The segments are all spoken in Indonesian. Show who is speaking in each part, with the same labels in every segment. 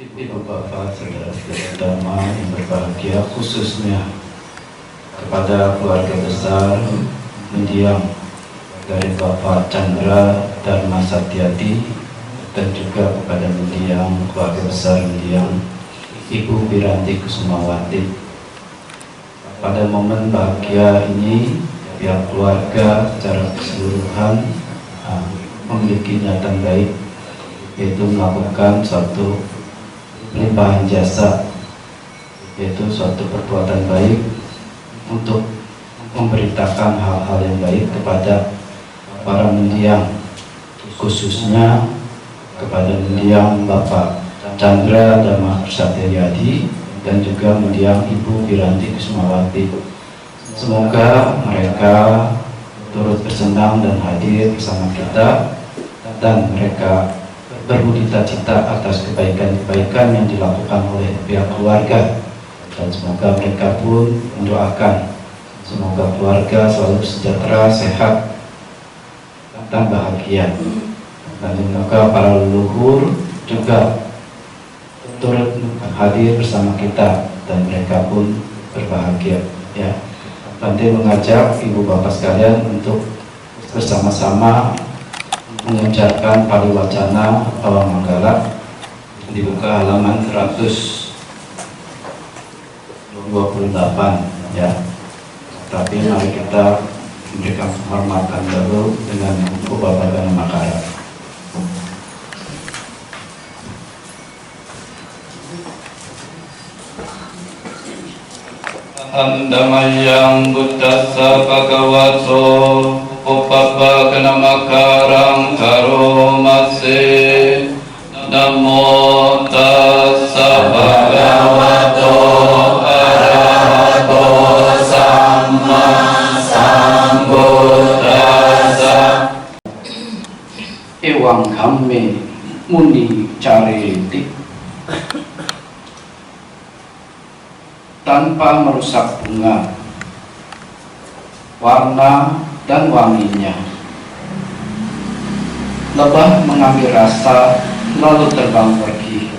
Speaker 1: Ibu bapak saudara-saudara dhamma yang berbahagia, khususnya kepada keluarga besar mendiang dari Bapak Chandra Dharma Satyadi, dan juga kepada mendiang keluarga besar mendiang Ibu Wiranti Kusumawati. Pada momen bahagia ini, pihak keluarga secara keseluruhan memiliki niatan baik, yaitu melakukan suatu limpahan jasa, yaitu suatu perbuatan baik untuk memberitakan hal-hal yang baik kepada para mendiang, khususnya kepada mendiang Bapak Chandra Dharma Satyadi dan juga mendiang Ibu Wiranti Kusumawati. Semoga mereka turut bersenang dan hadir bersama kita, dan mereka bercita-cita atas kebaikan-kebaikan yang dilakukan oleh pihak keluarga, dan semoga mereka pun mendoakan semoga keluarga selalu sejahtera, sehat, dan bahagia. Dan semoga para leluhur juga turut hadir bersama kita dan mereka pun berbahagia. Ya, nanti mengajak ibu bapak sekalian untuk bersama-sama mengucapkan pariwacana awang manggala, dibuka halaman 128 ya. Tapi mari kita memberikan penghormatan dulu dengan Bapak dan Makara. Andamayang buddhassa bhagavato uppapakana makarang karomase. Namo tassa bhagavato arahato samma sambuddhassa. Ewang kami muni cariti, tanpa merusak bunga, warna dan wanginya. Lebah mengambil rasa lalu terbang pergi.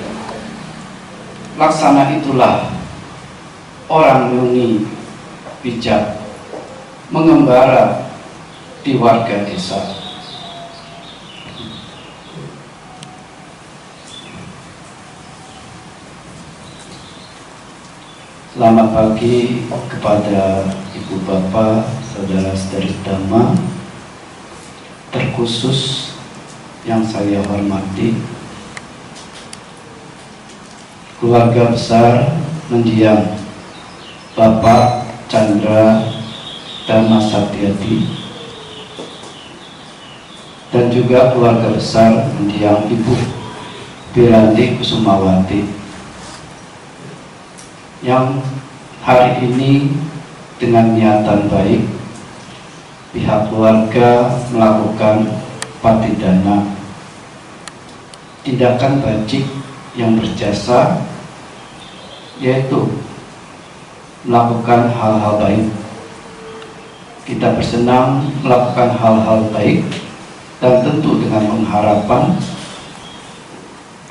Speaker 1: Laksana itulah orang muni bijak mengembara di warga desa. Selamat pagi kepada ibu bapak, saudara-saudari dhamma, terkhusus yang saya hormati keluarga besar mendiang Bapak Chandra Dharma Satyadi, dan juga keluarga besar mendiang Ibu Wiranti Kusumawati, yang hari ini dengan niatan baik pihak keluarga melakukan patidana, tindakan bajik yang berjasa, yaitu melakukan hal-hal baik. Kita bersenang melakukan hal-hal baik, dan tentu dengan pengharapan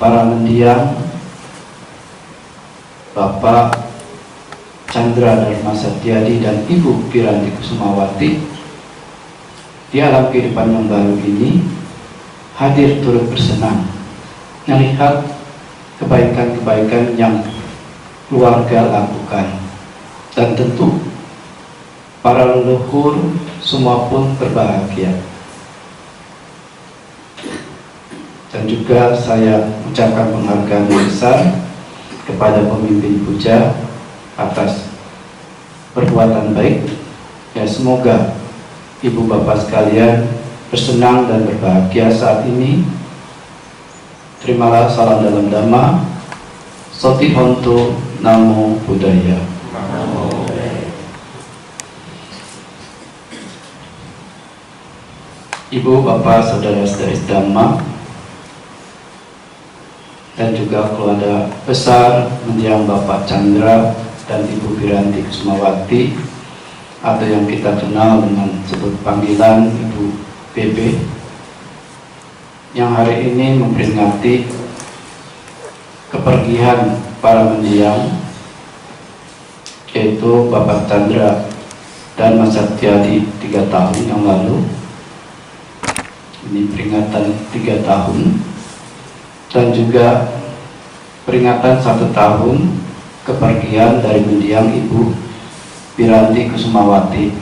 Speaker 1: para mendiang Bapak Chandra Dharma Satyadi dan Ibu Wiranti Kusumawati di alam kehidupan yang baru ini hadir turut bersenang melihat kebaikan-kebaikan yang keluarga lakukan, dan tentu para leluhur semua pun berbahagia. Dan juga saya ucapkan penghargaan besar kepada pemimpin puja atas perbuatan baik, ya. Semoga ibu bapak sekalian bersenang dan berbahagia saat ini. Terimalah salam dalam dhamma. Sotihonto Namo Buddhaya. Ibu bapak saudara-saudari dhamma, dan juga keluarga besar mendiang Bapak Chandra dan Ibu Wiranti Kusumawati, atau yang kita kenal dengan sebut panggilan Ibu BB, yang hari ini memperingati kepergian para mendiang, yaitu Bapak Chandra dan Mas Satyadi 3 tahun yang lalu. Ini peringatan 3 tahun, dan juga peringatan 1 tahun kepergian dari mendiang Ibu Piranti Kusumawati.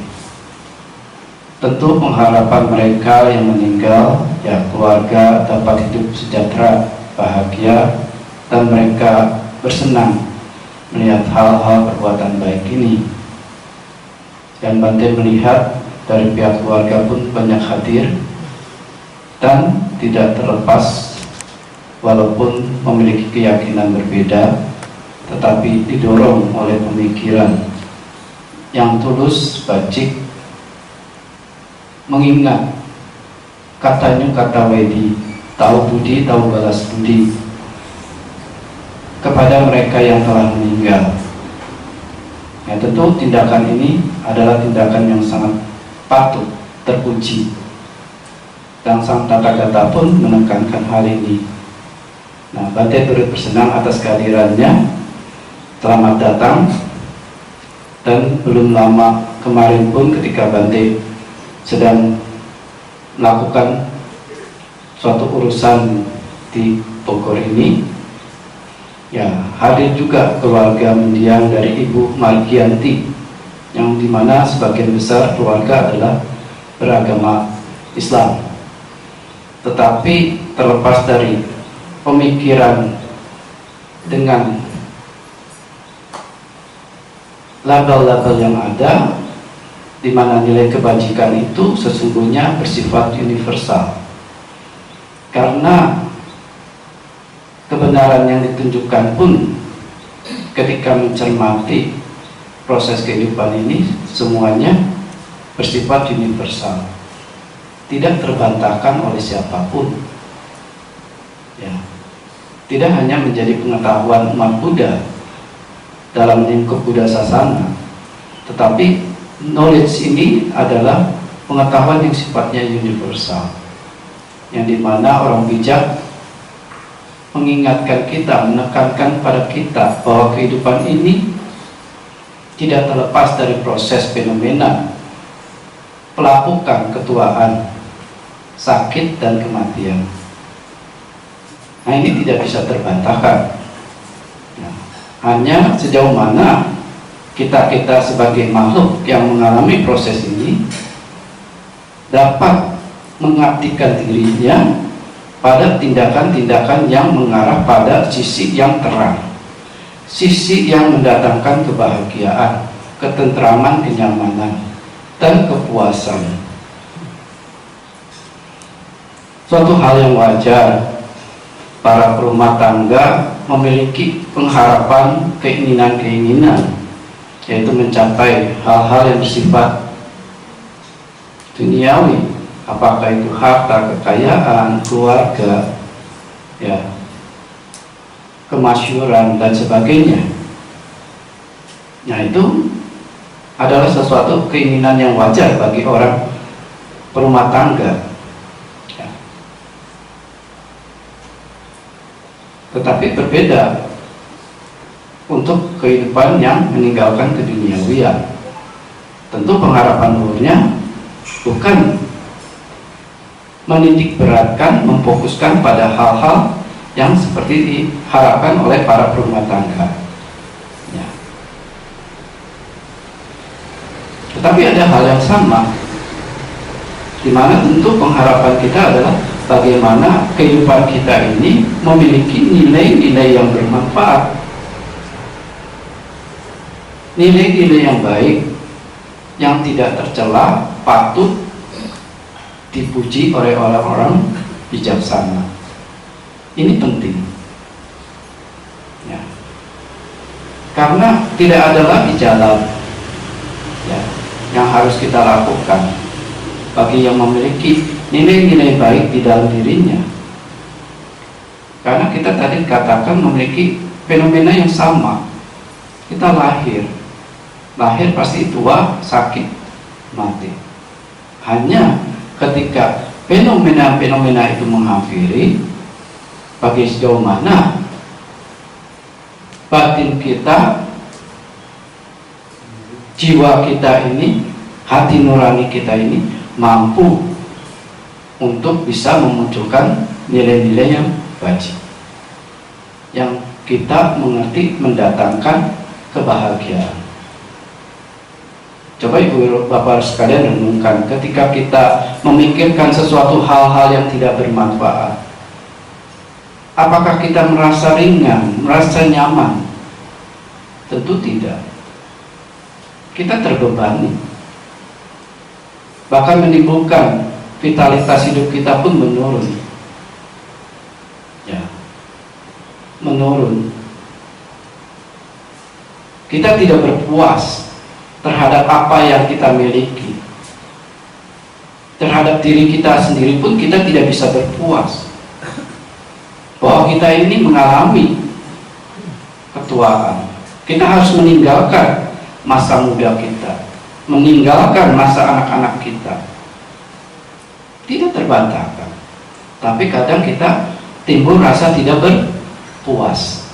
Speaker 1: Tentu pengharapan mereka yang meninggal, ya, keluarga dapat hidup sejahtera, bahagia, dan mereka bersenang melihat hal-hal perbuatan baik ini. Dan Bante melihat dari pihak keluarga pun banyak hadir dan tidak terlepas, walaupun memiliki keyakinan berbeda, tetapi didorong oleh pemikiran yang tulus, bajik, mengingat katanya kata Wedi, tahu budi, tahu balas budi, kepada mereka yang telah meninggal. Ya, tentu tindakan ini adalah tindakan yang sangat patut terpuji, dan Sang Tathagata pun menekankan hal ini. Nah, Bante turut bersenang atas kehadirannya. Selamat datang. Dan belum lama kemarin pun ketika Bante sedang melakukan suatu urusan di Bogor ini, ya, hadir juga keluarga mendiang dari Ibu Margianti, yang dimana sebagian besar keluarga adalah beragama Islam. Tetapi terlepas dari pemikiran dengan label-label yang ada, di mana nilai kebajikan itu sesungguhnya bersifat universal, karena kebenaran yang ditunjukkan pun ketika mencermati proses kehidupan ini semuanya bersifat universal, tidak terbantahkan oleh siapapun. Ya, tidak hanya menjadi pengetahuan umat Buddha dalam lingkup Buddha Sasana, tetapi knowledge ini adalah pengetahuan yang sifatnya universal, yang dimana orang bijak mengingatkan kita, menekankan pada kita bahwa kehidupan ini tidak terlepas dari proses fenomena pelapukan ketuaan, sakit, dan kematian. Nah, ini tidak bisa terbantahkan. Nah, hanya sejauh mana kita sebagai makhluk yang mengalami proses ini dapat mengabdikan dirinya pada tindakan-tindakan yang mengarah pada sisi yang terang, sisi yang mendatangkan kebahagiaan, ketentraman, kenyamanan, dan kepuasan. Suatu hal yang wajar, para perumah tangga memiliki pengharapan, keinginan-keinginan, yaitu mencapai hal-hal yang bersifat duniawi, apakah itu harta, kekayaan, keluarga, ya, kemasyhuran, dan sebagainya. Nah, itu adalah sesuatu keinginan yang wajar bagi orang perumah tangga. Ya. Tetapi berbeda untuk kehidupan yang meninggalkan keduniawian. Tentu pengharapan luhurnya bukan menitik beratkan, memfokuskan pada hal-hal yang seperti diharapkan oleh para perumah tangga. Ya. Tetapi ada hal yang sama, di mana tentu pengharapan kita adalah bagaimana kehidupan kita ini memiliki nilai-nilai yang bermanfaat, nilai-nilai yang baik, yang tidak tercela, patut dipuji oleh orang-orang bijaksana. Ini penting, ya. Karena tidak ada lagi jalan, ya, yang harus kita lakukan bagi yang memiliki nilai-nilai baik di dalam dirinya. Karena kita tadi katakan memiliki fenomena yang sama. Kita lahir pasti tua, sakit, mati. Hanya ketika fenomena-fenomena itu menghampiri, bagi sejauh mana batin kita, jiwa kita ini, hati nurani kita ini mampu untuk bisa memunculkan nilai-nilai yang wajib, yang kita mengerti mendatangkan kebahagiaan. Coba Ibu Bapak sekalian renungkan, ketika kita memikirkan sesuatu hal-hal yang tidak bermanfaat, apakah kita merasa ringan, merasa nyaman? Tentu tidak. Kita terbebani, bahkan menimbulkan vitalitas hidup kita pun menurun, ya, menurun. Kita tidak berpuas terhadap apa yang kita miliki. Terhadap diri kita sendiri pun kita tidak bisa berpuas, bahwa kita ini mengalami ketuaan. Kita harus meninggalkan masa muda kita, meninggalkan masa anak-anak kita. Tidak terbantahkan, tapi kadang kita timbul rasa tidak berpuas.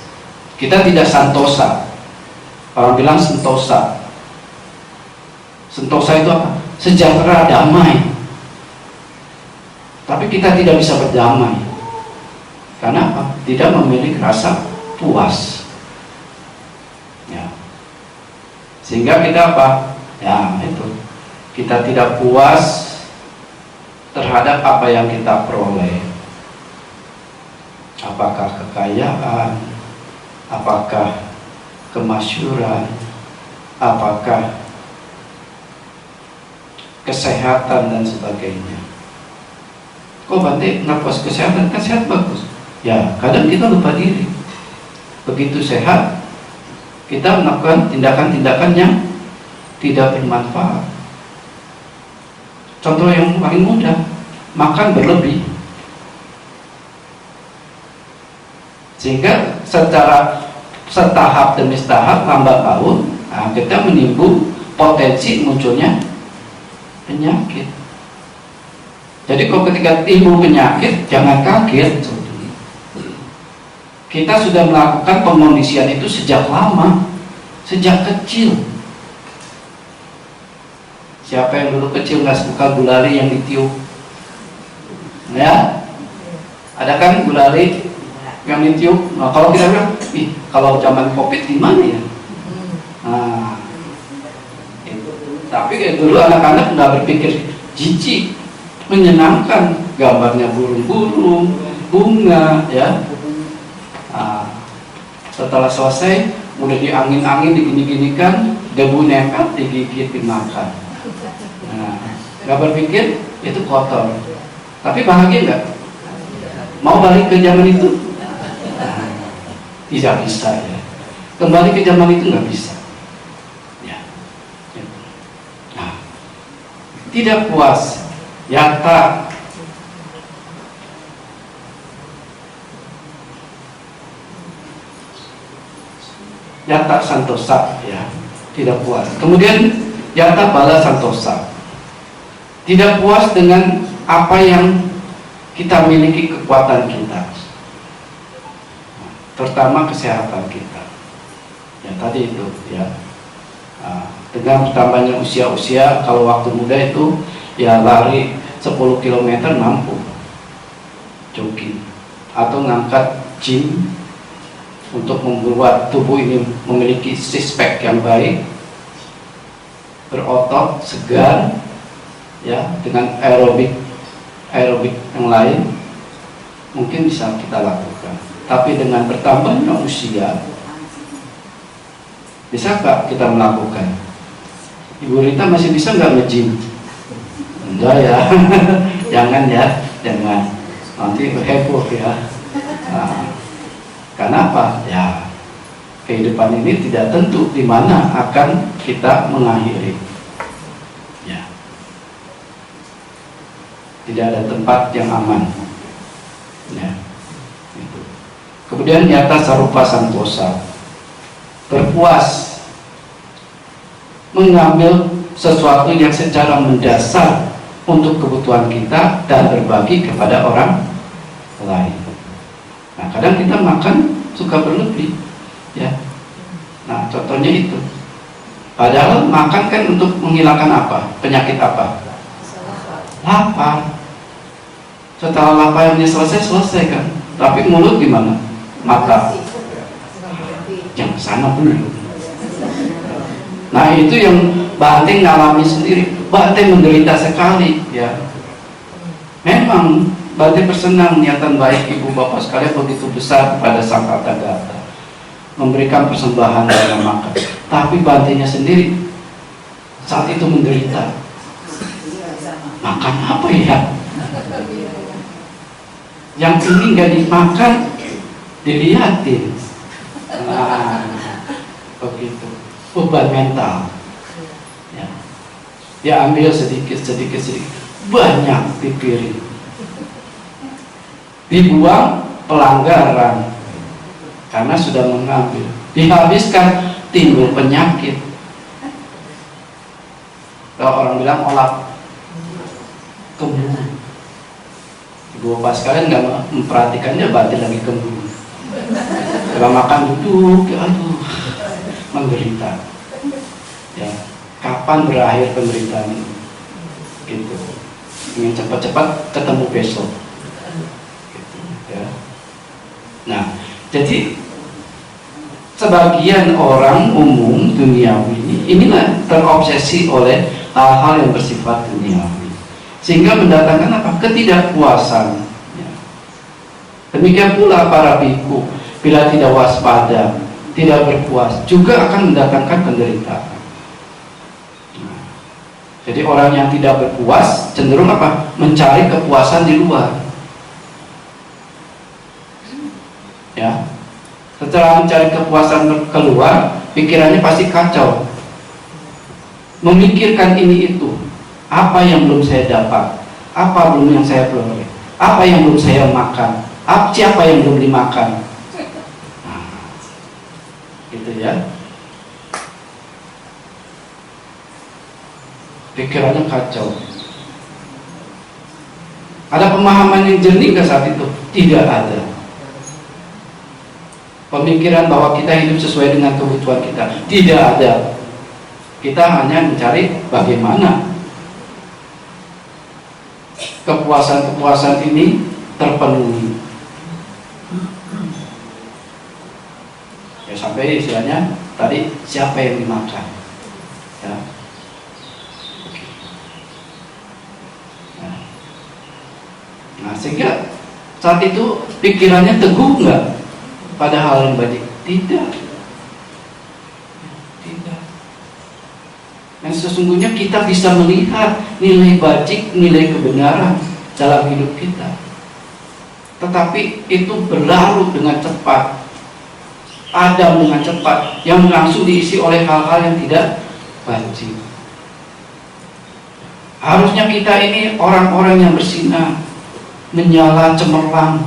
Speaker 1: Kita tidak santosa. Orang bilang sentosa. Sentosa itu apa? Sejahtera, damai. Tapi kita tidak bisa berdamai. Karena apa? Tidak memiliki rasa puas. Ya. Sehingga kita apa? Ya, itu. Kita tidak puas terhadap apa yang kita peroleh. Apakah kekayaan, apakah kemasyhuran, apakah kesehatan dan sebagainya. Kok Bante nggak puas kesehatan? Kan sehat bagus. Ya, kadang kita lupa diri. Begitu sehat, kita melakukan tindakan-tindakan yang tidak bermanfaat. Contoh yang paling mudah, makan berlebih. Sehingga secara setahap demi setahap, lambat laun, kita menimbul potensi munculnya penyakit. Jadi kalau ketika timbul penyakit, jangan kaget. Kita sudah melakukan pengondisian itu sejak lama, sejak kecil. Siapa yang dulu kecil nggak suka gulali yang ditiup? Ya, ada kan gulali yang ditiup. Nah, kalau kita bilang, kalau zaman COVID gimana ya? Nah, tapi dulu anak-anak nggak berpikir jijik, menyenangkan, gambarnya burung-burung, bunga, ya. Nah, setelah selesai, udah diangin-angin, digini-ginikan, debu nempel, digigit, dimakan. Nah, nggak berpikir itu kotor. Tapi bahagia nggak? Mau balik ke zaman itu? Nah, tidak bisa ya. Kembali ke zaman itu nggak bisa. Tidak puas, yata. Yata santosa, ya, tidak puas. Kemudian yata bala santosa, tidak puas dengan apa yang kita miliki, kekuatan kita, terutama kesehatan kita. Ya tadi itu, ya. Dengan bertambahnya usia-usia, kalau waktu muda itu ya lari 10 km mampu, jogging, atau ngangkat gym untuk membuat tubuh ini memiliki six pack yang baik, berotot, segar, ya, dengan aerobik yang lain mungkin bisa kita lakukan. Tapi dengan bertambahnya usia, bisa nggak kita melakukan? Ibu Rita masih bisa nggak nge-gym? Enggak ya. Jangan ya, jangan, nanti heboh ya. Nah, karena apa? Ya, kehidupan ini tidak tentu di mana akan kita mengakhiri. Ya, tidak ada tempat yang aman. Ya, itu. Kemudian nyata sarupa santosa, berpuas mengambil sesuatu yang secara mendasar untuk kebutuhan kita dan berbagi kepada orang lain. Nah, kadang kita makan suka berlebih, ya. Nah, contohnya itu. Padahal makan kan untuk menghilangkan apa? Penyakit apa? Lapar. Setelah laparnya selesai kan. Tapi mulut gimana? Mata. Yang sana dulu. Nah, itu yang Bante ngalami sendiri. Bante menderita sekali, ya. Memang Bante bersenang niatan baik ibu bapak sekalian begitu besar kepada Sang Tathagata, memberikan persembahan dalam makan. Tapi Bantenya sendiri saat itu menderita. Makan apa ya? Yang ini nggak dimakan, dilihatin. Nah, begitu. Beban mental. Ya. Dia ambil sedikit, banyak di piring. Dibuang, pelanggaran. Karena sudah mengambil. Dihabiskan, timbul penyakit. Kalau orang bilang olah kembung. Ibu bapak sekalian nggak memperhatikannya, Bante lagi kembung. Kalau makan duduk, aduh, menderita. Ya, kapan berakhir penderitaan ini? Gitu. Ingin cepat-cepat ketemu besok. Gitu, ya. Nah, jadi sebagian orang umum duniawi inilah terobsesi oleh hal-hal yang bersifat duniawi, sehingga mendatangkan apa? Ketidakpuasan. Ya. Demikian pula para biku, bila tidak waspada, tidak berpuas, juga akan mendatangkan penderitaan. Nah, jadi orang yang tidak berpuas cenderung apa? Mencari kepuasan di luar. Ya, setelah mencari kepuasan keluar, pikirannya pasti kacau. Memikirkan ini itu, apa yang belum saya dapat, apa belum yang saya peroleh, apa yang belum saya makan, siapa yang belum dimakan. Gitu ya, pikirannya kacau. Ada pemahaman yang jernih nggak saat itu? Tidak ada. Pemikiran bahwa kita hidup sesuai dengan kebutuhan kita tidak ada. Kita hanya mencari bagaimana kepuasan-kepuasan ini terpenuhi. Ya, sampai istilahnya tadi, siapa yang dimakan, ya. Nah, sehingga saat itu pikirannya teguh nggak pada hal yang baik? Tidak. Tidak. Dan sesungguhnya kita bisa melihat nilai bajik, nilai kebenaran dalam hidup kita, tetapi itu berlalu dengan cepat. Adam dengan cepat, yang langsung diisi oleh hal-hal yang tidak wajib. Harusnya kita ini orang-orang yang bersinar, menyala cemerlang,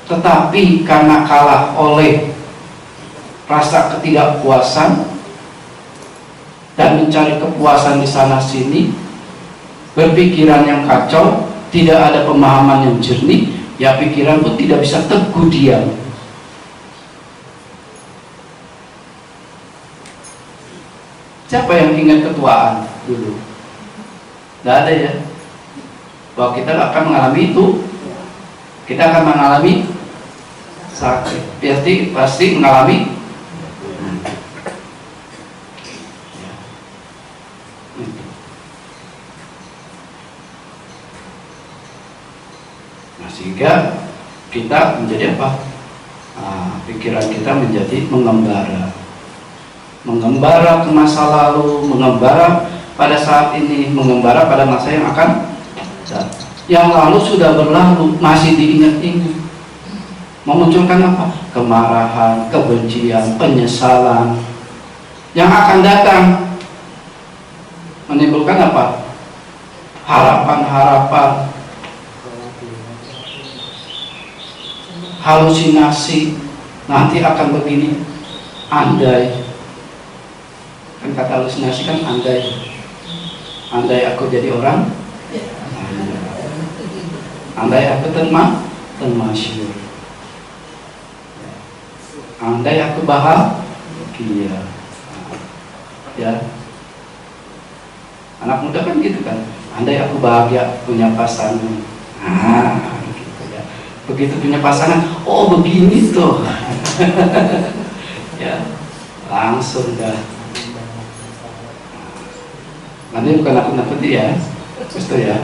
Speaker 1: tetapi karena kalah oleh rasa ketidakpuasan dan mencari kepuasan di sana sini, berpikiran yang kacau, tidak ada pemahaman yang jernih, ya pikiran pun tidak bisa teguh diam. Siapa yang ingat ketuaan dulu? Tidak ada ya. Bahwa kita akan mengalami itu, kita akan mengalami sakit, pasti mengalami. Nah, sehingga kita menjadi apa? Pikiran kita menjadi mengembara ke masa lalu, mengembara pada saat ini, mengembara pada masa yang akan datang. Yang lalu sudah berlalu, masih diingat-ingat, memunculkan apa? Kemarahan, kebencian, penyesalan. Yang akan datang menimbulkan apa? Harapan-harapan, halusinasi, nanti akan begini, andai. Kan kata halusinasi kan andai aku jadi orang, andai aku termasyhur, andai aku bahagia. Ya, anak muda kan gitu kan, andai aku bahagia punya pasangan, gitu ya. Begitu punya pasangan, oh begini tuh. Ya, langsung dah. Nanti bukan aku nakuti ya, betul ya.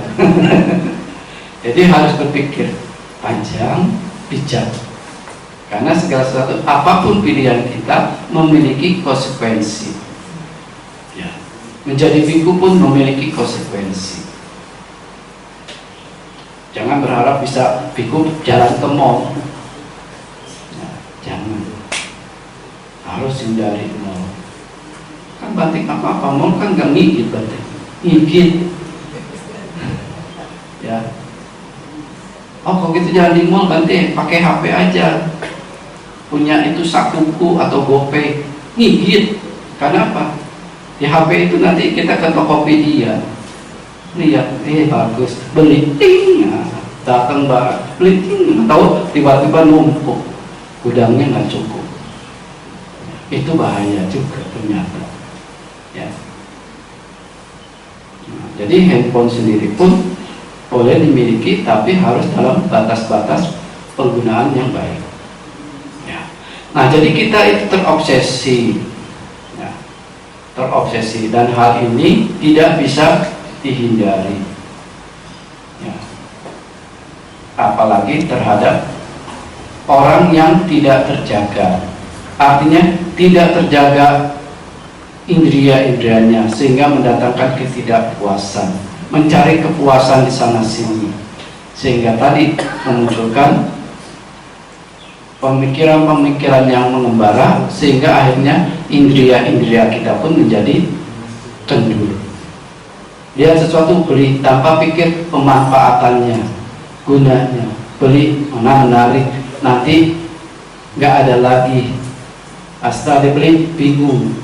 Speaker 1: Jadi harus berpikir panjang, bijak. Karena segala sesuatu, apapun pilihan kita memiliki konsekuensi. Ya. Menjadi biku pun memiliki konsekuensi. Jangan berharap bisa biku jalan ke mall. Ya, jangan. Harus hindari mall. Kan batik apa-apa, mall kan gak ngigit batik. Ngigit. Ya. Oh, kalau gitu jangan di mall, nanti pakai HP aja. Punya itu Sakuku atau GoPay, ngigit. Karena apa? Di HP itu nanti kita ke Tokopedia, lihat, bagus, beli, ting, datang barang, beli, ting, tahu tiba-tiba numpuk, gudangnya nggak cukup. Itu bahaya juga ternyata. Ya. Nah, jadi handphone sendiri pun boleh dimiliki, tapi harus dalam batas-batas penggunaan yang baik. Nah, jadi kita itu terobsesi, ya, terobsesi, dan hal ini tidak bisa dihindari, ya. Apalagi terhadap orang yang tidak terjaga, artinya tidak terjaga indria-indrianya, sehingga mendatangkan ketidakpuasan, mencari kepuasan di sana sini, sehingga tadi memunculkan pemikiran-pemikiran yang mengembara, sehingga akhirnya indria-indria kita pun menjadi kendul. Lihat sesuatu, beli tanpa pikir pemanfaatannya, gunanya, beli mana menarik, nanti nggak ada lagi, setelah dibeli bingung.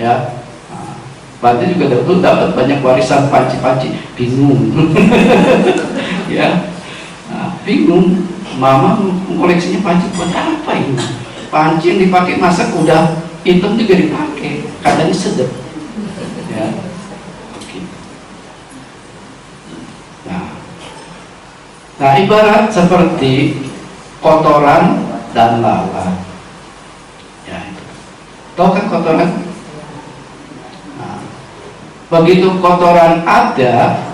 Speaker 1: Ya, berarti juga dapat banyak warisan panci-panci, bingung. Ya, bingung. Mama koleksinya panci buat apa ini? Panci yang dipakai masak udah hitam juga dipakai, kadang sedap. Ya, oke. Nah, ibarat seperti kotoran dan lalat. Ya, itu. Tahu kan kotoran? Nah, begitu kotoran ada,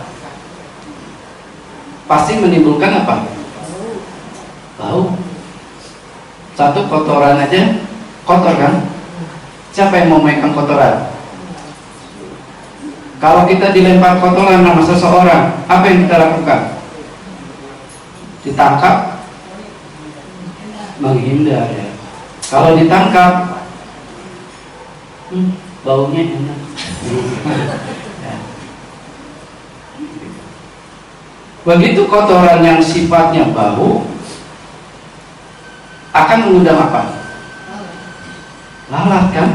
Speaker 1: pasti menimbulkan apa? Bau. Satu kotoran aja kotor kan? Siapa yang mau megang kotoran? Kalau kita dilempar kotoran sama seseorang, apa yang kita lakukan? Ditangkap, menghindar ya. Kalau ditangkap, baunya enak. Ya. Begitu kotoran yang sifatnya bau akan mengundang apa? Lalat kan?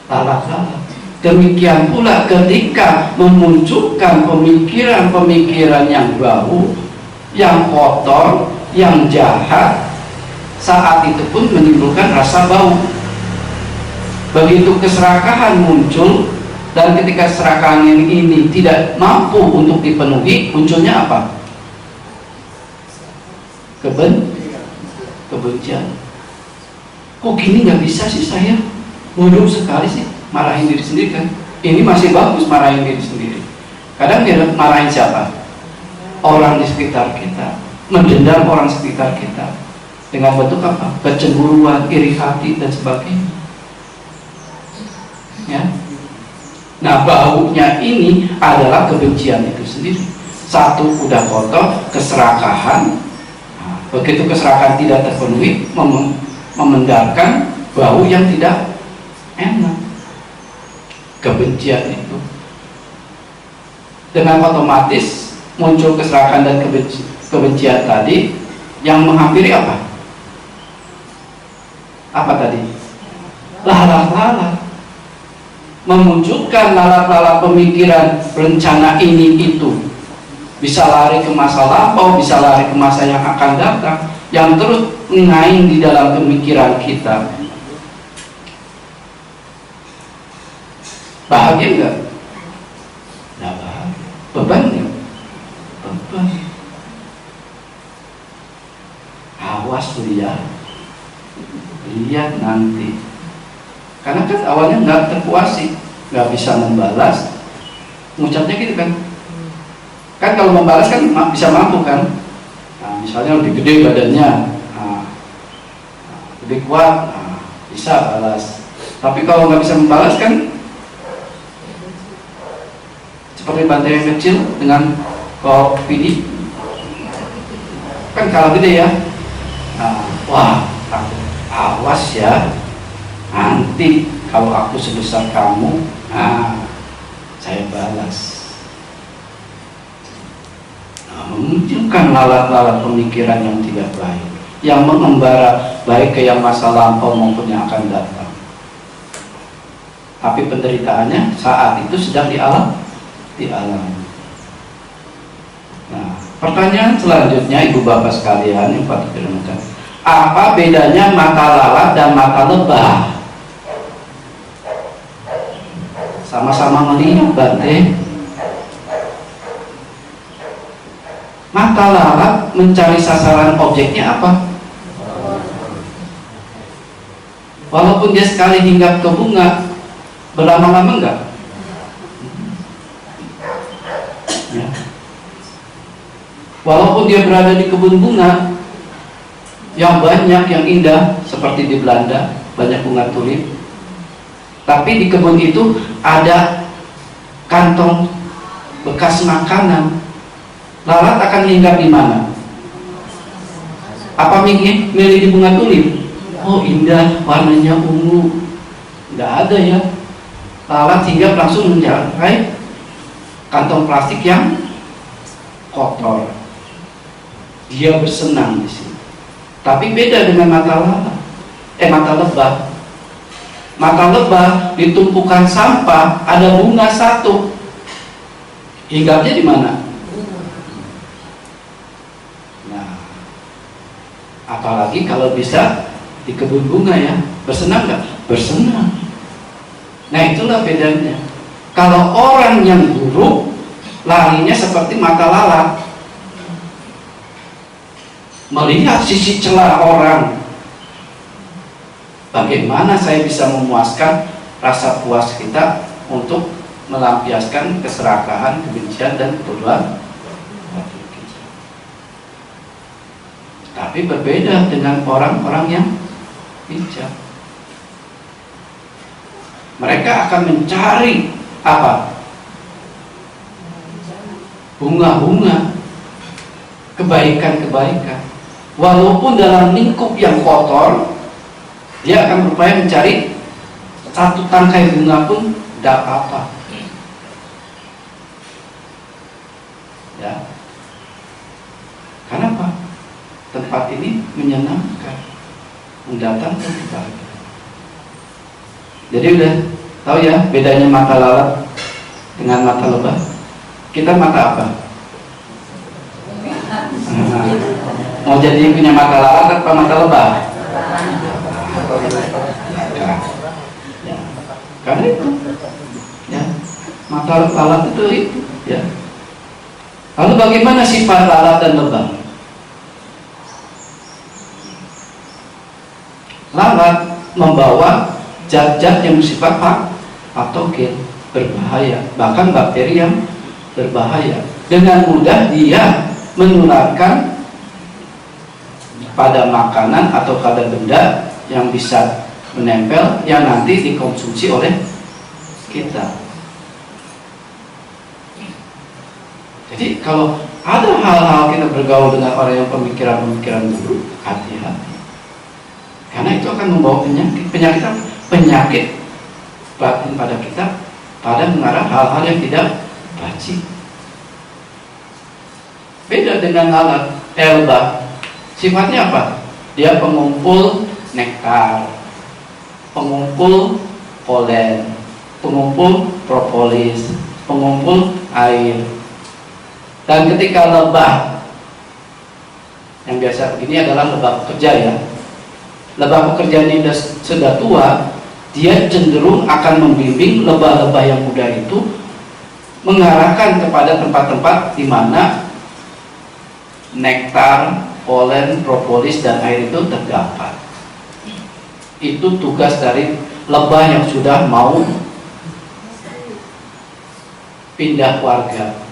Speaker 1: Lalat-lalat. Demikian pula ketika memunculkan pemikiran-pemikiran yang bau, yang kotor, yang jahat, saat itu pun menimbulkan rasa bau. Begitu keserakahan muncul, dan ketika keserakahan ini tidak mampu untuk dipenuhi, munculnya apa? Kebencian. Kok gini nggak bisa sih saya? Bodoh sekali sih, marahin diri sendiri kan. Ini masih bagus marahin diri sendiri. Kadang dia marahin siapa? Orang di sekitar kita, mendendam orang sekitar kita dengan bentuk apa? Kecemburuan, iri hati dan sebagainya. Ya. Nah, baunya ini adalah kebencian itu sendiri. Satu, udah kotor, keserakahan. Begitu keserakahan tidak terpenuhi, memendarkan bau yang tidak enak. Kebencian itu dengan otomatis muncul keserakahan dan kebencian tadi, yang menghampiri apa? Apa tadi? Lalat-lalat. Memunculkan lalat-lalat pemikiran, rencana ini itu. Bisa lari ke masa lampau, bisa lari ke masa yang akan datang. yang terus mengaing di dalam pemikiran kita, bahagia nggak? Nggak bahagia. Beban nggak? Beban. Awas lihat nanti. Karena kan awalnya nggak terpuasi, nggak bisa membalas, ngucapnya gitu kan. Kan kalau membalas kan bisa mampu kan. Nah, misalnya lebih gede badannya, lebih kuat, bisa balas. Tapi kalau nggak bisa membalas kan seperti bantai yang kecil dengan kopi kan kalah gede ya. Wah, awas ya, nanti kalau aku sebesar kamu, saya balas. Memunculkan lalat-lalat pemikiran yang tidak baik, yang mengembara baik ke yang masa lampau maupun yang akan datang. Tapi penderitaannya saat itu sedang dialami. Nah, pertanyaan selanjutnya, ibu bapak sekalian yang patut direnungkan, apa bedanya mata lalat dan mata lebah? Sama-sama melihat, Bante. Mata lalat mencari sasaran objeknya apa? Walaupun dia sekali hinggap ke bunga, berlama-lama enggak? Ya. Walaupun dia berada di kebun bunga yang banyak, yang indah, seperti di Belanda, banyak bunga tulip, tapi di kebun itu ada kantong bekas makanan. Lalat akan hinggap di mana? Apa milih di bunga tulip? Oh indah, warnanya ungu. Tidak ada ya. Lalat hinggap langsung mencapai kantong plastik yang kotor. Dia bersenang di sini. Tapi beda dengan mata lebah. Mata lebah di tumpukan sampah ada bunga satu. Hinggapnya di mana? Apalagi kalau bisa di kebun bunga ya, bersenang nggak? Bersenang. Nah itulah bedanya. Kalau orang yang buruk larinya seperti mata lalat, melihat sisi celah orang. Bagaimana saya bisa memuaskan rasa puas kita untuk melampiaskan keserakahan, kebencian dan kebodohan? Tapi berbeda dengan orang-orang yang bijak. Mereka akan mencari apa? Bunga-bunga, kebaikan-kebaikan. Walaupun dalam lingkup yang kotor, dia akan berupaya mencari satu tangkai bunga pun tidak apa-apa. Ya. Kenapa? Tempat ini menyenangkan, mendatangkan kebahagiaan. Jadi udah tahu ya bedanya mata lalat dengan mata lebah. Kita mata apa? Mau jadi punya mata lalat atau mata lebah? Ya. Karena itu, ya, mata lalat itu ya. Lalu bagaimana sifat lalat dan lebah? Lalat membawa zat-zat yang bersifat patogen, berbahaya, bahkan bakteri yang berbahaya. Dengan mudah dia menularkan pada makanan atau pada benda yang bisa menempel, yang nanti dikonsumsi oleh kita. Jadi kalau ada hal-hal kita bergaul dengan orang yang pemikiran-pemikiran buruk, hati-hati. Karena itu akan membawa penyakit batin pada kita, pada mengarah hal-hal yang tidak baik. Beda dengan lalat, lebah. Sifatnya apa? Dia pengumpul nektar, pengumpul polen, pengumpul propolis, pengumpul air. Dan ketika lebah yang biasa begini adalah lebah pekerja ya. Lebah pekerja ini sudah tua, dia cenderung akan membimbing lebah-lebah yang muda itu mengarahkan kepada tempat-tempat di mana nektar, polen, propolis, dan air itu terdapat. Itu tugas dari lebah yang sudah mau pindah warga.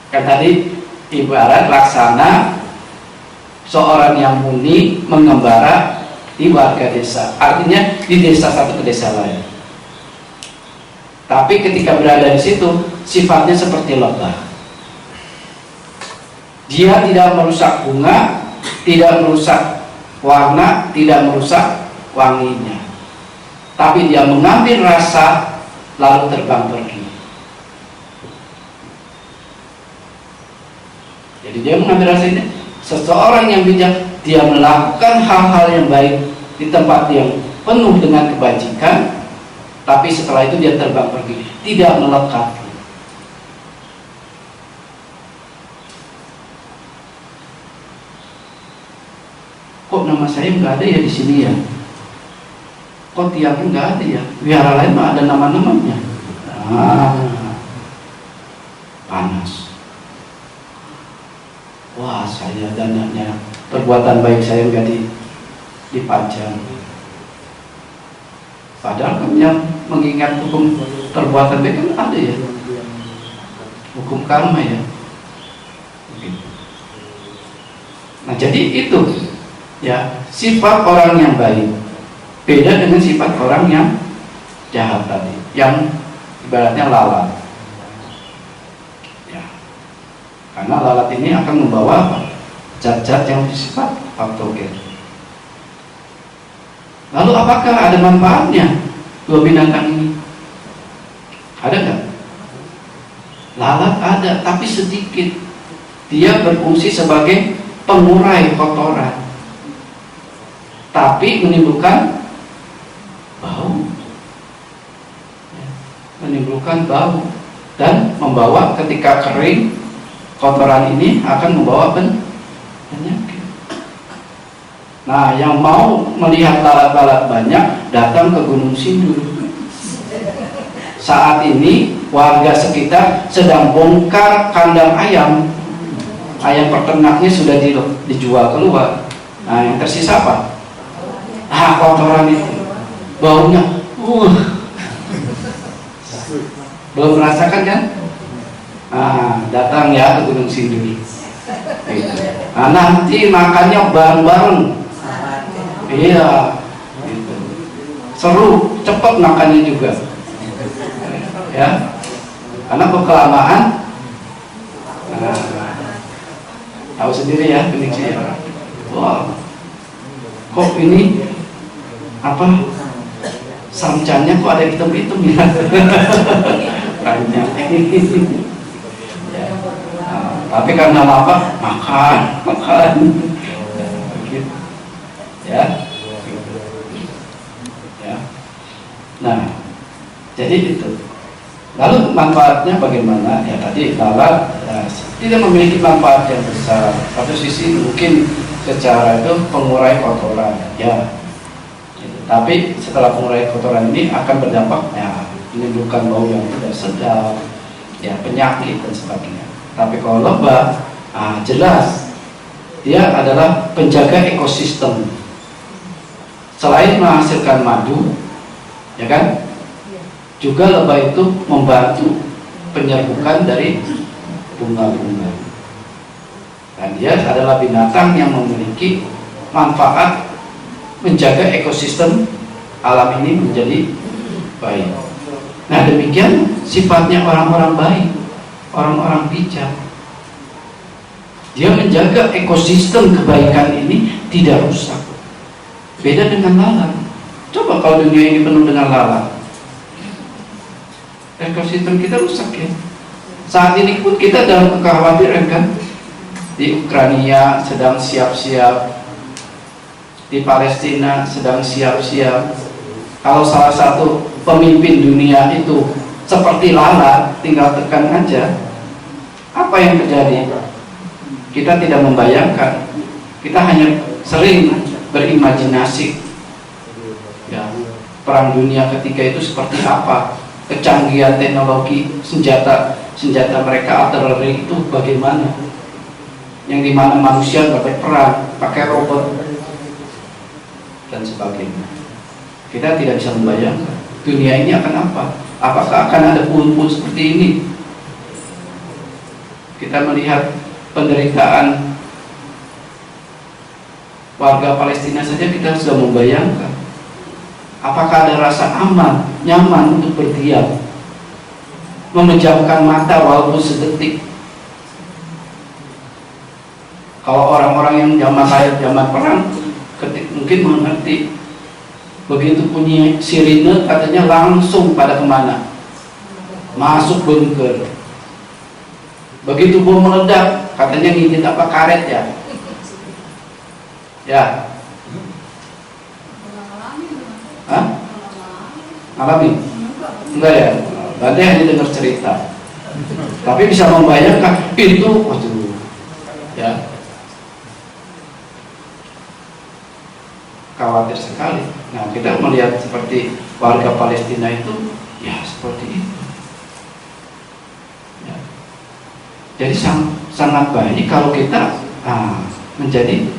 Speaker 1: Kan tadi ibarat laksana seorang yang muni mengembara di warga desa, artinya di desa satu ke desa lain. Tapi ketika berada di situ, sifatnya seperti lebah. Dia tidak merusak bunga, tidak merusak warna, tidak merusak wanginya. Tapi dia mengambil rasa lalu terbang pergi. Jadi dia mengambil rasa ini. Seseorang yang bijak, dia melakukan hal-hal yang baik di tempat yang penuh dengan kebajikan, tapi setelah itu dia terbang pergi, tidak melekat. Kok nama saya nggak ada ya di sini ya? Kok tiangnya nggak ada ya? Wihara lain mah ada nama-namanya. Panas. Wah, saya dananya perbuatan baik saya nggak dipajang. Padahal kan yang mengingat hukum perbuatan baik kan ada ya, hukum karma ya. Nah jadi itu ya sifat orang yang baik beda dengan sifat orang yang jahat tadi, yang ibaratnya lalat. Karena lalat ini akan membawa zat-zat yang bersifat patogen. Lalu apakah ada manfaatnya dua binatang ini? Ada nggak? Lalat ada, tapi sedikit. Dia berfungsi sebagai pengurai kotoran, tapi menimbulkan bau, dan membawa ketika kering, kotoran ini akan membawa penyakit. Nah, yang mau melihat lalat-lalat banyak, datang ke Gunung Sindur. Saat ini warga sekitar sedang bongkar kandang ayam. Ayam peternaknya sudah dijual keluar. Nah, yang tersisa apa? Kotoran itu, baunya. Belum merasakan kan? Datang ya ke Gunung Sindur. Gitu. Nah, nanti makannya bareng-bareng. Iya, gitu. Seru, cepat makannya juga. Ya, karena kelamaan. Tahu sendiri ya, Gunung Sindur. Wah, kok ini apa? Samcannya kok ada hitam-hitam ya? Banyak. Tapi karena apa? Makan. Gitu. Ya. Nah, jadi itu. Lalu manfaatnya bagaimana? Ya tadi lalat tidak memiliki manfaat yang besar. Satu sisi mungkin secara itu pengurai kotoran, ya. Gitu. Tapi setelah pengurai kotoran ini akan berdampak, ya, menimbulkan bau yang tidak sedap, ya, penyakit dan sebagainya. Tapi kalau lebah, jelas dia adalah penjaga ekosistem. Selain menghasilkan madu, ya kan, juga lebah itu membantu penyerbukan dari bunga-bunga. Dan dia adalah binatang yang memiliki manfaat menjaga ekosistem alam ini menjadi baik. Nah, demikian sifatnya orang-orang baik, orang-orang bijak. Dia menjaga ekosistem kebaikan ini tidak rusak. Beda dengan lalat. Coba kalau dunia ini penuh dengan lalat, ekosistem kita rusak ya. Saat ini pun kita dalam kekhawatiran kan. Di Ukraina sedang siap-siap, di Palestina sedang siap-siap. Kalau salah satu pemimpin dunia itu seperti lalat, tinggal tekan aja, apa yang terjadi? kita tidak membayangkan, kita hanya sering berimajinasi ya, perang dunia ketiga itu seperti apa, kecanggihan teknologi senjata mereka artileri itu bagaimana, yang dimana manusia nggak berperang, pakai robot dan sebagainya. Kita tidak bisa membayangkan dunia ini akan apa, apakah akan ada pun seperti ini. Kita melihat penderitaan warga Palestina saja, kita sudah membayangkan apakah ada rasa aman, nyaman untuk berdiam, memejamkan mata walaupun sedetik. Kalau orang-orang yang zaman perang mungkin mengerti, begitu bunyi sirine katanya langsung pada kemana? Masuk bunker. Begitu bom meledak katanya ngintip apa, karet ya? Ya. Hah? Alami? Enggak ya? Berarti hanya dengar cerita. Tapi bisa membayangkan itu, waduh, ya, khawatir sekali. Nah, kita melihat seperti warga Palestina itu, ya seperti itu. Ya. Jadi sangat baik kalau kita menjadi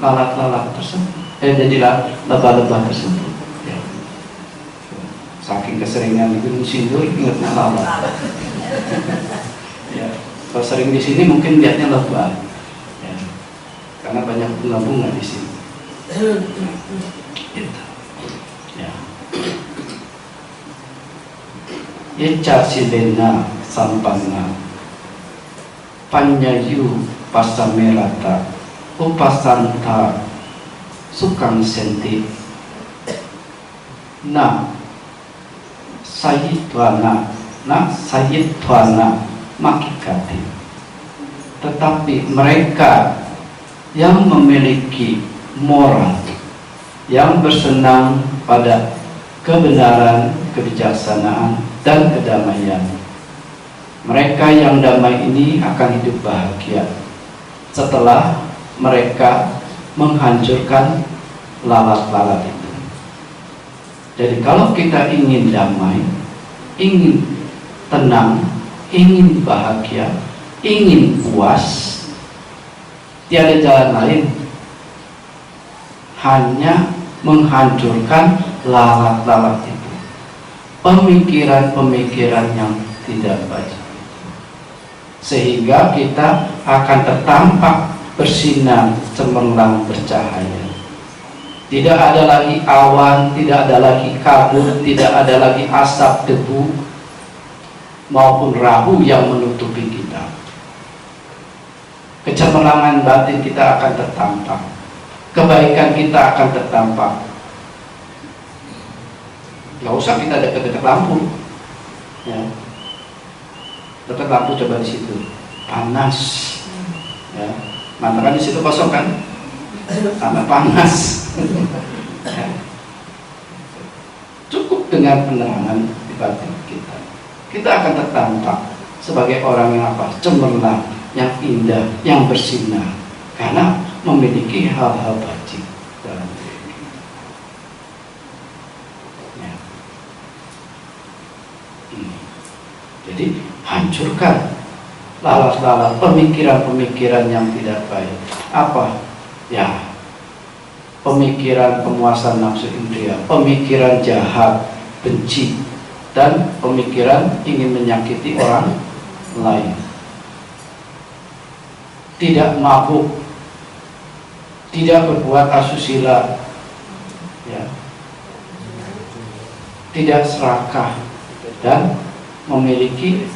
Speaker 1: lalat-lalat tersebut, jadi lebah-lebah tersebut. Ya. Saking keseringan di Gunung Sindur, ingatnya lalat. Ya. Kalau sering di sini mungkin lihatnya lebah, ya. Karena banyak bunga-bunga di sini. Ya. Yeca silena sampana panyayu pasamerata upasanta sukang senti sayidwana makikati. Tetapi mereka yang memiliki moral, yang bersenang pada kebenaran, kebijaksanaan, dan kedamaian, mereka yang damai ini akan hidup bahagia setelah mereka menghancurkan lalat-lalat itu. Jadi kalau kita ingin damai, ingin tenang, ingin bahagia, ingin puas, tiada jalan lain, hanya menghancurkan lalat-lalat itu, pemikiran-pemikiran yang tidak baik, sehingga kita akan tertampak bersinar cemerlang bercahaya. Tidak ada lagi awan, tidak ada lagi kabut, tidak ada lagi asap debu maupun rahu yang menutupi kita. Kecemerlangan batin kita akan tertampak, kebaikan kita akan tertampak. Gak usah kita dekat-dekat lampu, ya. Dekat lampu coba di situ, panas, ya. Mantakan di situ kosong kan, tambah panas. Ya. Cukup dengan penerangan di batin kita, kita akan tertampak sebagai orang yang apa? Cemerlang, yang indah, yang bersinar, karena memiliki hal-hal baik dalam diri kita. Ya. Jadi hancurkan lalat-lalat pemikiran-pemikiran yang tidak baik. Apa? Ya, pemikiran pemuasan nafsu indria, pemikiran jahat, benci, dan pemikiran ingin menyakiti orang lain. Tidak mabuk, tidak berbuat asusila, ya, tidak serakah, dan memiliki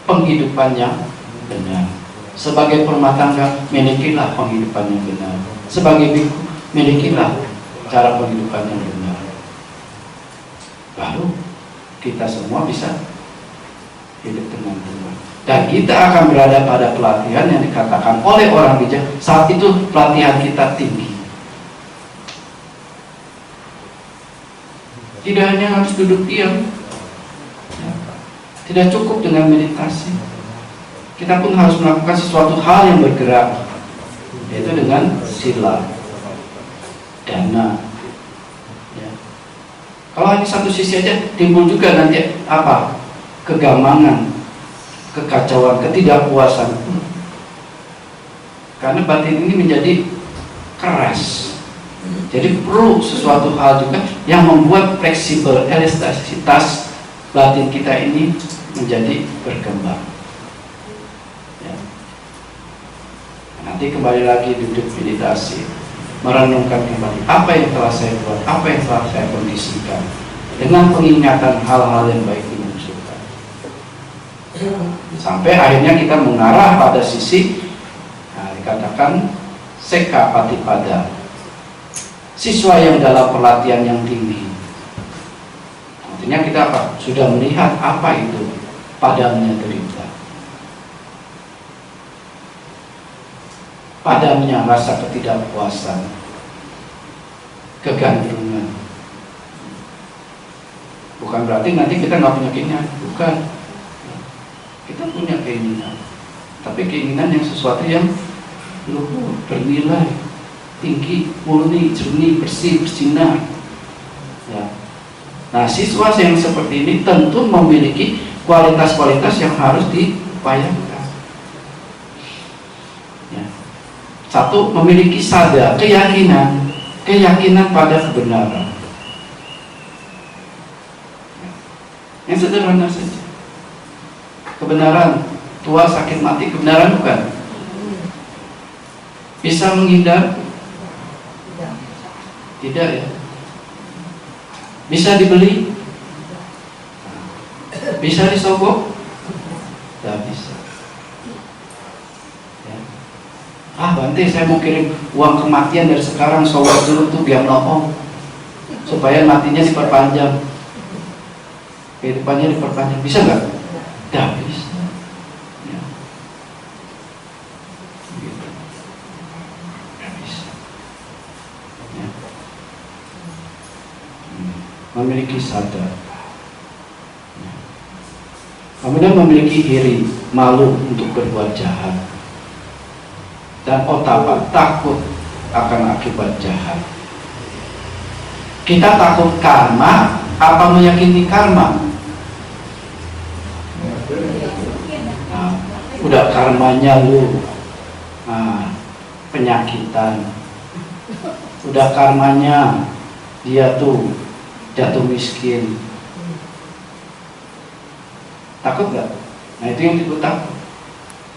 Speaker 1: penghidupan yang benar. Sebagai rumah tangga, milikilah penghidupan yang benar. Sebagai biku, milikilah cara penghidupan yang benar. Baru kita semua bisa hidup dengan Tuhan. Dan kita akan berada pada pelatihan yang dikatakan oleh orang bijak. Saat itu pelatihan kita tinggi. Tidak hanya harus duduk diam, tidak cukup dengan meditasi. kita pun harus melakukan sesuatu hal yang bergerak, yaitu dengan sila, dana. Ya. Kalau hanya satu sisi aja, timbul juga nanti apa? Kegamangan, kekacauan, ketidakpuasan. Karena batin ini menjadi keras. Jadi perlu sesuatu hal juga yang membuat fleksibel, elastisitas batin kita ini menjadi berkembang. Ya. Nanti kembali lagi duduk meditasi, merenungkan kembali apa yang telah saya buat, apa yang telah saya kondisikan, dengan peningatan hal-hal yang baik dimunculkan. Sampai akhirnya kita mengarah pada sisi, nah, dikatakan seka patipada, siswa yang dalam pelatihan yang tinggi. Artinya kita apa? Sudah melihat apa itu padamnya derita, padamnya rasa ketidakpuasan, kegandrungan. Bukan berarti nanti kita nggak punya keinginan, bukan. Kita punya keinginan, tapi keinginan yang sesuatu yang luhur, bernilai, tinggi, murni, jernih, bersih, bersinar. Ya. Nah, siswa yang seperti ini tentu memiliki kualitas-kualitas yang harus diupayakan. Ya. Satu, memiliki sada, keyakinan pada kebenaran. Ya. Yang sederhana saja. Kebenaran, tua sakit mati, kebenaran bukan? Bisa menghindar? Tidak ya. Bisa dibeli? Bisa disogok? Tidak bisa. Ya. Bante, saya mau kirim uang kematian dari sekarang, sogok dulu tuh biar noong, supaya matinya diperpanjang, kehidupannya diperpanjang. Bisa nggak? Tidak bisa. Ya. Gitu. Tidak bisa. Ya. Memiliki sadar. Ya. Kemudian memiliki iri, malu untuk berbuat jahat, dan otapa, takut akan akibat jahat. Kita takut karma apa meyakini karma? Nah, udah karmanya lu penyakitan, udah karmanya dia tuh jatuh miskin. Takut gak? Nah, itu yang disebut takut.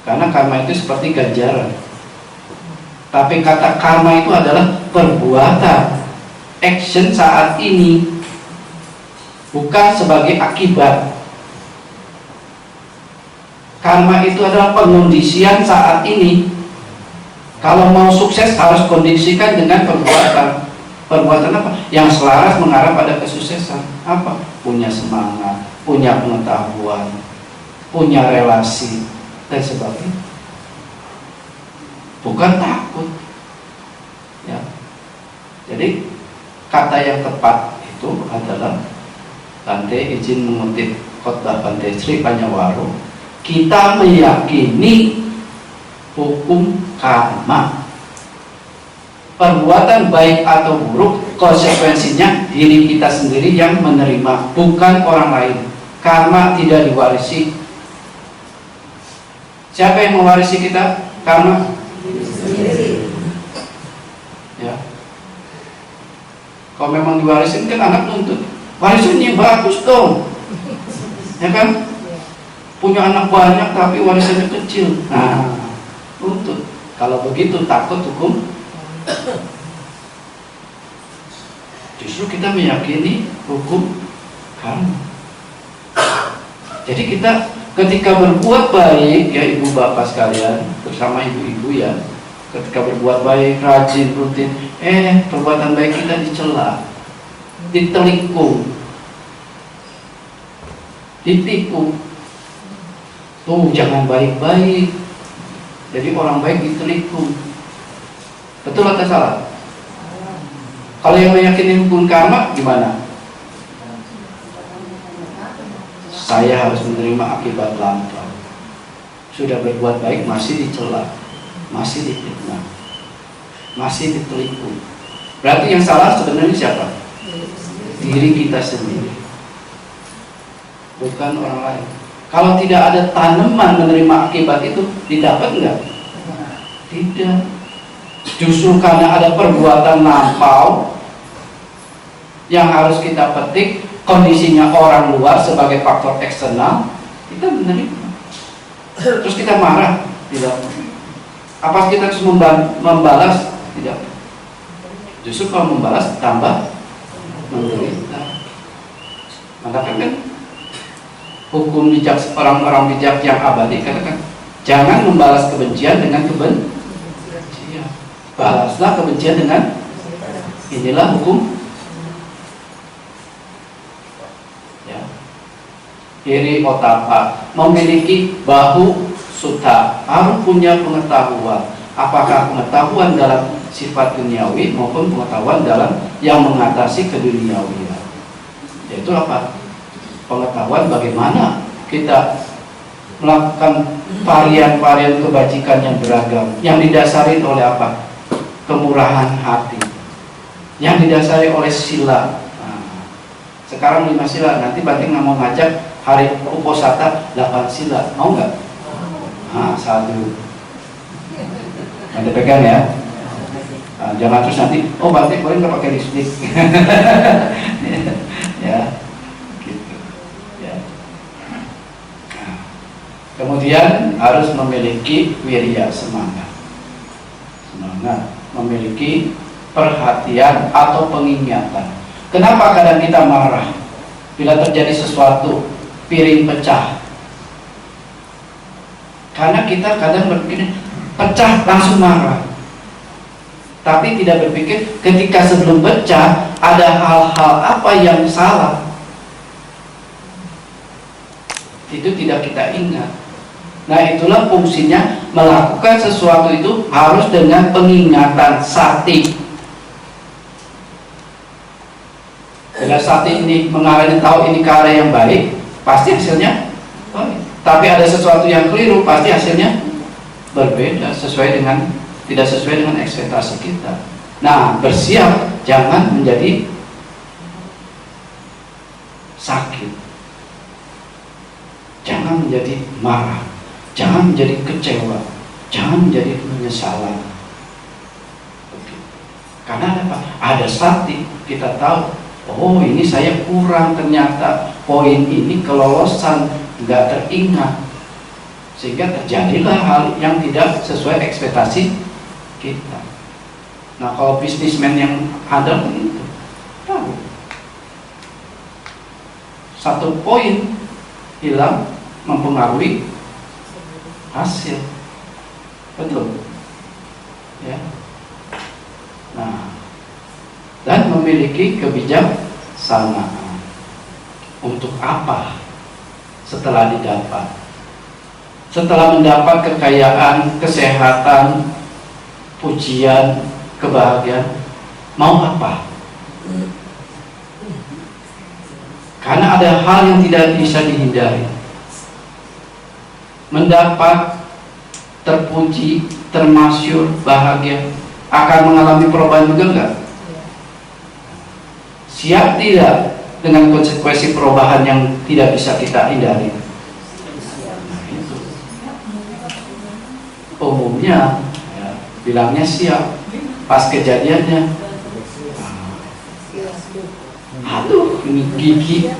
Speaker 1: Karena karma itu seperti ganjaran. Tapi kata karma itu adalah perbuatan, action saat ini, bukan sebagai akibat. Karma itu adalah pengondisian saat ini. Kalau mau sukses harus kondisikan dengan perbuatan. Perbuatan apa? Yang selaras mengarah pada kesuksesan. Apa? Punya semangat, punya pengetahuan, punya relasi, dan sebagainya. Bukan takut. Ya. Jadi kata yang tepat itu adalah, Bante izin mengutip khotbah Bante Sri Panyawaru, kita meyakini hukum karma. Perbuatan baik atau buruk, konsekuensinya diri kita sendiri yang menerima, bukan orang lain. Karma tidak diwarisi. Siapa yang mewarisi kita? Karma. Ya. Kalau memang diwarisin kan anak nuntut, warisannya bagus dong, ya kan? Punya anak banyak tapi warisannya kecil. Nah, nuntut. Kalau begitu takut hukum. Justru kita meyakini hukum karma. Jadi kita ketika berbuat baik, ya ibu bapak sekalian, bersama ibu-ibu ya, ketika berbuat baik, rajin, rutin, perbuatan baik kita dicela, ditelikung, ditipu. Tuh jangan baik-baik. Jadi orang baik ditelikung. Betul atau salah? Kalau yang meyakini hukum karma gimana? Saya harus menerima akibat lampau. Sudah berbuat baik masih dicela, masih difitnah, masih ditipu. Berarti yang salah sebenarnya siapa? Diri kita sendiri, bukan orang lain. Kalau tidak ada tanaman menerima akibat itu, didapat enggak? Tidak. Justru karena ada perbuatan lampau yang harus kita petik, kondisinya orang luar sebagai faktor eksternal, kita menerima. Terus kita marah, tidak. Apa kita harus membalas? Tidak. Justru kalau membalas tambah menderita. Maka kan hukum bijak orang-orang bijak yang abadi katakan, jangan membalas kebencian dengan kebencian. Balaslah kebencian dengan, inilah hukum. Ya. Iri otapa, memiliki bahu suta, harus punya pengetahuan. Apakah pengetahuan dalam sifat duniawi maupun pengetahuan dalam yang mengatasi keduniawian. Yaitu apa? Pengetahuan bagaimana kita melakukan varian-varian kebajikan yang beragam, yang didasari oleh apa? Kemurahan hati, yang didasari oleh sila. Nah, sekarang 5 sila, nanti Banting mau ngajak hari Uposatha 8 sila, mau nggak? Nah, 1. Nanti pegang ya. Nah, jangan terus nanti, oh Banting boleh nggak pakai lipstick? Ya, gitu. Ya. Nah, kemudian harus memiliki wirya, semangat, memiliki perhatian atau pengingatan. Kenapa kadang kita marah bila terjadi sesuatu, piring pecah? Karena kita kadang berpikir pecah langsung marah, tapi tidak berpikir ketika sebelum pecah ada hal-hal apa yang salah. Itu tidak kita ingat. Nah, itulah fungsinya melakukan sesuatu itu harus dengan pengingatan sati. Bila sati ini mengarahnya tahu ini ke arah yang baik, pasti hasilnya baik. Tapi ada sesuatu yang keliru, pasti hasilnya berbeda, tidak sesuai dengan ekspektasi kita. Nah, bersiap jangan menjadi sakit, jangan menjadi marah, jangan menjadi kecewa, jangan menjadi penyesalan. Karena apa? Ada sati, kita tahu, oh ini saya kurang, ternyata poin ini kelolosan nggak teringat, sehingga terjadilah hal yang tidak sesuai ekspektasi kita. Nah, kalau bisnismen yang handal itu tahu, 1 poin hilang mempengaruhi hasil, betul ya. Nah, dan memiliki kebijaksanaan. Untuk apa? Setelah didapat, setelah mendapat kekayaan, kesehatan, pujian, kebahagiaan, mau apa? Karena ada hal yang tidak bisa dihindari. Mendapat, terpuji, termasyur, bahagia, akan mengalami perubahan juga enggak? Siap tidak dengan konsekuensi perubahan yang tidak bisa kita hindari? Nah, itu. Umumnya ya, bilangnya siap, pas kejadiannya, aduh ini gigi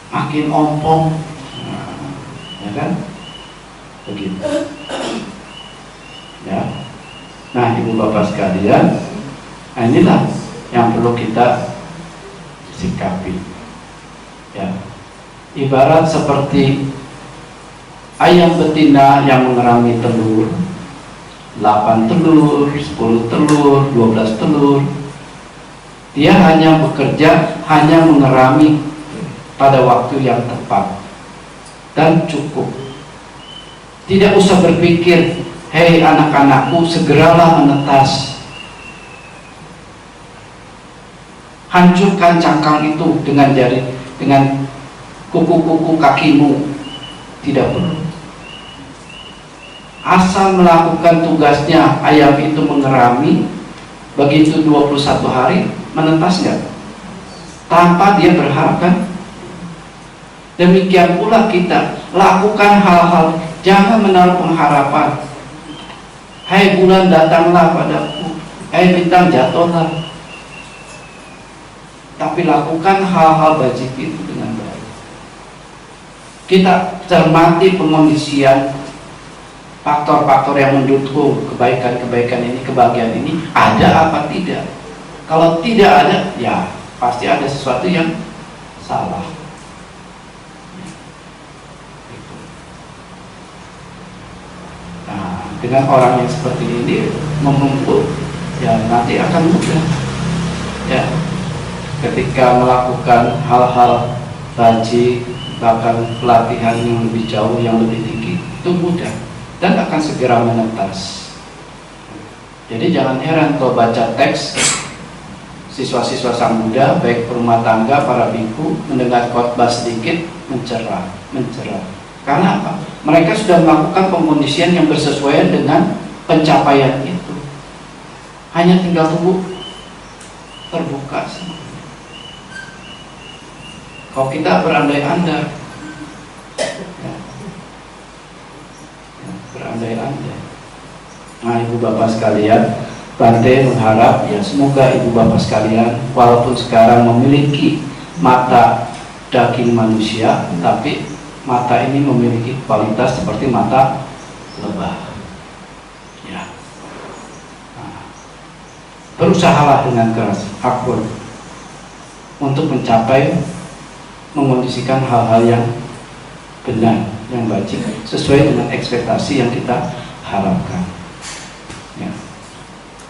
Speaker 1: makin ompong, ya kan? Begitu. Ya. Nah, ibu bapak sekalian, nah inilah yang perlu kita sikapi. Ya. Ibarat seperti ayam betina yang mengerami telur, 8 telur, 10 telur, 12 telur. Dia hanya bekerja, hanya mengerami pada waktu yang tepat dan cukup. Tidak usah berpikir, hei anak-anakku, segeralah menetas. Hancurkan cangkang itu dengan kuku-kuku kakimu, tidak perlu. Asal melakukan tugasnya, ayam itu mengerami, begitu 21 hari, menetas nggak? Tanpa dia berharap kan? Demikian pula kita, lakukan hal-hal, jangan menaruh pengharapan. Hai bulan datanglah padaku, hai bintang jatuhlah. Tapi lakukan hal-hal wajib itu dengan baik. Kita cermati pengondisian faktor-faktor yang mendukung kebaikan-kebaikan ini, kebahagiaan ini, ada apa tidak? Kalau tidak ada, ya pasti ada sesuatu yang salah. Nah, dengan orang yang seperti ini menuntut, ya nanti akan mudah. Ya, ketika melakukan hal-hal rajin, bahkan pelatihan yang lebih jauh, yang lebih tinggi, itu mudah dan akan segera menetas. Jadi jangan heran kalau baca teks siswa-siswa sang muda, baik rumah tangga, para biku, mendengar khotbah sedikit mencerah. Karena apa? Mereka sudah melakukan pengkondisian yang bersesuaian dengan pencapaian itu. Hanya tinggal tunggu terbuka semua. Kalau kita berandai-andai, berandai-andai. Nah, ibu bapak sekalian, Bante mengharap ya semoga ibu bapak sekalian, walaupun sekarang memiliki mata daging manusia, tapi mata ini memiliki kualitas seperti mata lebah. Ya. Nah, berusahalah dengan keras, akun, untuk mencapai, mengondisikan hal-hal yang benar, yang baik, sesuai dengan ekspektasi yang kita harapkan. Ya.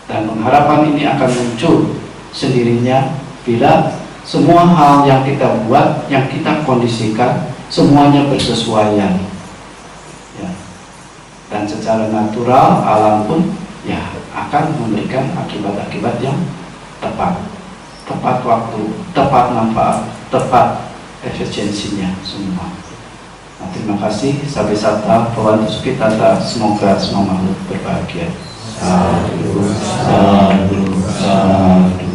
Speaker 1: Dan pengharapan ini akan muncul sendirinya bila semua hal yang kita buat, yang kita kondisikan, semuanya bersesuaian. Ya. Dan secara natural alam pun ya akan memberikan akibat-akibat yang tepat waktu, tepat manfaat, tepat efisiensinya semua. Nah, terima kasih. Sabi sata, Pawantu Sukitata, semoga semua makhluk berbahagia. Sadu, sadu, sadu.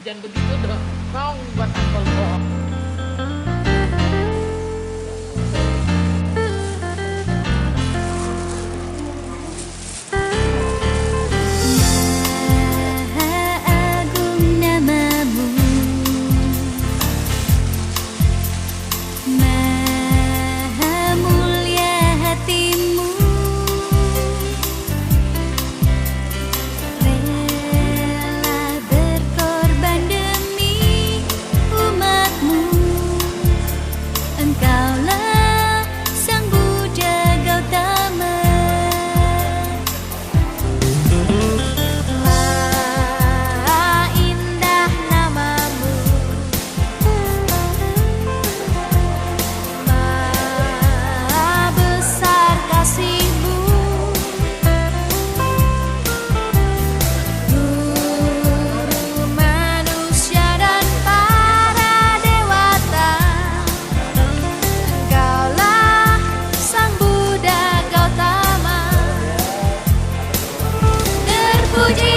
Speaker 2: jangan begitu dong. Mau buat angkol bohong.
Speaker 3: Puji